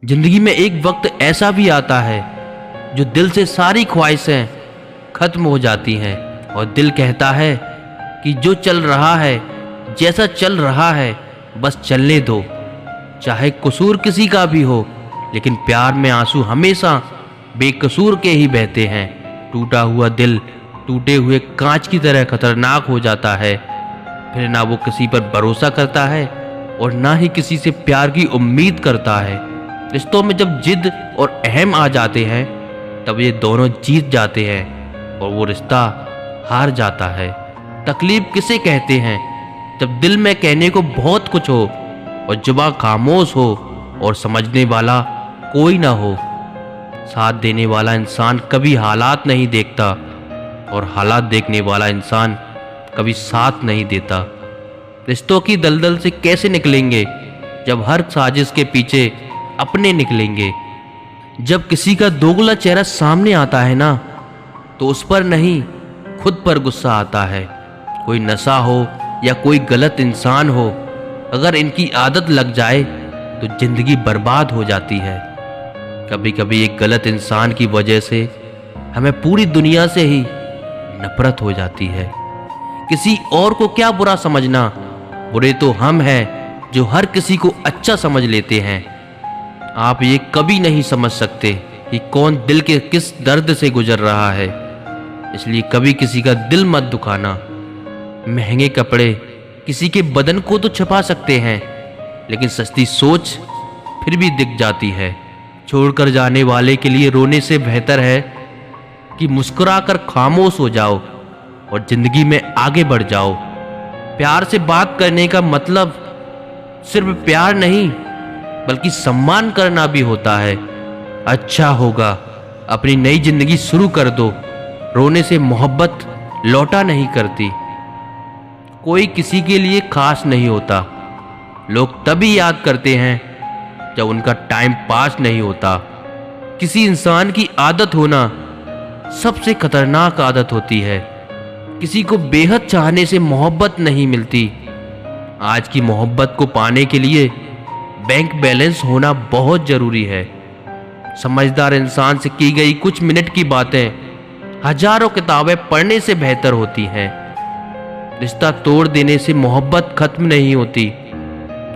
जिंदगी में एक वक्त ऐसा भी आता है जो दिल से सारी ख्वाहिशें खत्म हो जाती हैं और दिल कहता है कि जो चल रहा है, जैसा चल रहा है, बस चलने दो। चाहे कसूर किसी का भी हो, लेकिन प्यार में आंसू हमेशा बेकसूर के ही बहते हैं। टूटा हुआ दिल टूटे हुए कांच की तरह खतरनाक हो जाता है। फिर ना वो किसी पर भरोसा करता है और ना ही किसी से प्यार की उम्मीद करता है। रिश्तों में जब जिद और अहम आ जाते हैं, तब ये दोनों जीत जाते हैं और वो रिश्ता हार जाता है। तकलीफ किसे कहते हैं? जब दिल में कहने को बहुत कुछ हो और जुबान खामोश हो और समझने वाला कोई ना हो। साथ देने वाला इंसान कभी हालात नहीं देखता और हालात देखने वाला इंसान कभी साथ नहीं देता। रिश्तों की दलदल से कैसे निकलेंगे जब हर साजिश के पीछे अपने निकलेंगे। जब किसी का दोगला चेहरा सामने आता है ना, तो उस पर नहीं खुद पर गुस्सा आता है। कोई नशा हो या कोई गलत इंसान हो, अगर इनकी आदत लग जाए तो जिंदगी बर्बाद हो जाती है। कभी कभी एक गलत इंसान की वजह से हमें पूरी दुनिया से ही नफरत हो जाती है। किसी और को क्या बुरा समझना, बुरे तो हम हैं जो हर किसी को अच्छा समझ लेते हैं। आप ये कभी नहीं समझ सकते कि कौन दिल के किस दर्द से गुजर रहा है, इसलिए कभी किसी का दिल मत दुखाना। महंगे कपड़े किसी के बदन को तो छुपा सकते हैं, लेकिन सस्ती सोच फिर भी दिख जाती है। छोड़कर जाने वाले के लिए रोने से बेहतर है कि मुस्कुराकर खामोश हो जाओ और जिंदगी में आगे बढ़ जाओ। प्यार से बात करने का मतलब सिर्फ प्यार नहीं, बल्कि सम्मान करना भी होता है। अच्छा होगा अपनी नई जिंदगी शुरू कर दो। रोने से मोहब्बत लौटा नहीं करती। कोई किसी के लिए खास नहीं होता। लोग तभी याद करते हैं जब उनका टाइम पास नहीं होता। किसी इंसान की आदत होना सबसे खतरनाक आदत होती है। किसी को बेहद चाहने से मोहब्बत नहीं मिलती। आज की मोहब्बत को पाने के लिए बैंक बैलेंस होना बहुत जरूरी है। समझदार इंसान से की गई कुछ मिनट की बातें हजारों किताबें पढ़ने से बेहतर होती हैं। रिश्ता तोड़ देने से मोहब्बत खत्म नहीं होती।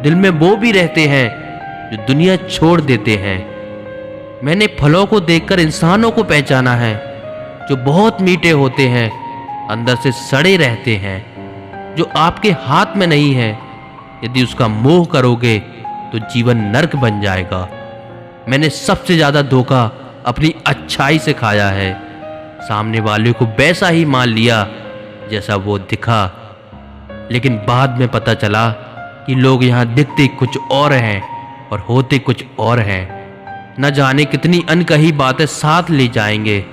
दिल में वो भी रहते हैं जो दुनिया छोड़ देते हैं। मैंने फलों को देखकर इंसानों को पहचाना है, जो बहुत मीठे होते हैं, अंदर से सड़े रहते हैं। जो आपके हाथ में नहीं है, यदि उसका मोह करोगे तो जीवन नर्क बन जाएगा। मैंने सबसे ज्यादा धोखा अपनी अच्छाई से खाया है। सामने वाले को वैसा ही मान लिया जैसा वो दिखा, लेकिन बाद में पता चला कि लोग यहाँ दिखते कुछ और हैं और होते कुछ और हैं। न जाने कितनी अनकही बातें साथ ले जाएंगे।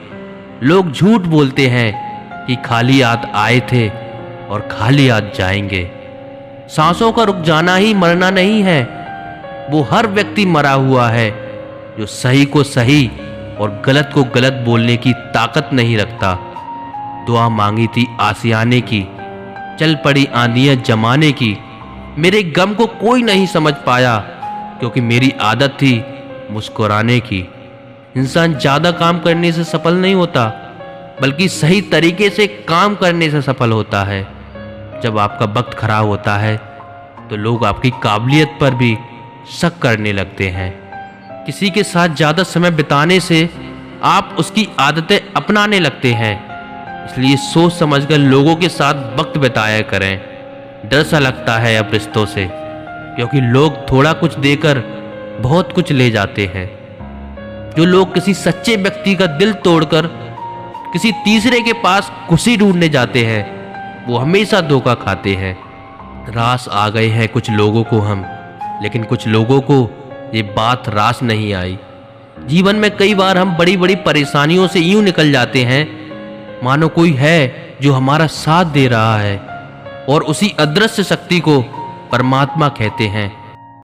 लोग झूठ बोलते हैं कि खाली हाथ आए थे और खाली हाथ जाएंगे। सांसों का रुक जाना ही मरना नहीं है। वो हर व्यक्ति मरा हुआ है जो सही को सही और गलत को गलत बोलने की ताकत नहीं रखता। दुआ मांगी थी आसियाने की, चल पड़ी आंधियां जमाने की। मेरे गम को कोई नहीं समझ पाया, क्योंकि मेरी आदत थी मुस्कुराने की। इंसान ज्यादा काम करने से सफल नहीं होता, बल्कि सही तरीके से काम करने से सफल होता है। जब आपका वक्त खराब होता है तो लोग आपकी काबिलियत पर भी शक करने लगते हैं। किसी के साथ ज़्यादा समय बिताने से आप उसकी आदतें अपनाने लगते हैं। इसलिए सोच समझकर लोगों के साथ वक्त बिताया करें। डर सा लगता है अब रिश्तों से, क्योंकि लोग थोड़ा कुछ देकर बहुत कुछ ले जाते हैं। जो लोग किसी सच्चे व्यक्ति का दिल तोड़कर किसी तीसरे के पास खुशी ढूंढने जाते हैं, वो हमेशा धोखा खाते हैं। रास आ गए हैं कुछ लोगों को हम, लेकिन कुछ लोगों को ये बात रास नहीं आई। जीवन में कई बार हम बड़ी बड़ी परेशानियों से यूं निकल जाते हैं मानो कोई है जो हमारा साथ दे रहा है, और उसी अदृश्य शक्ति को परमात्मा कहते हैं।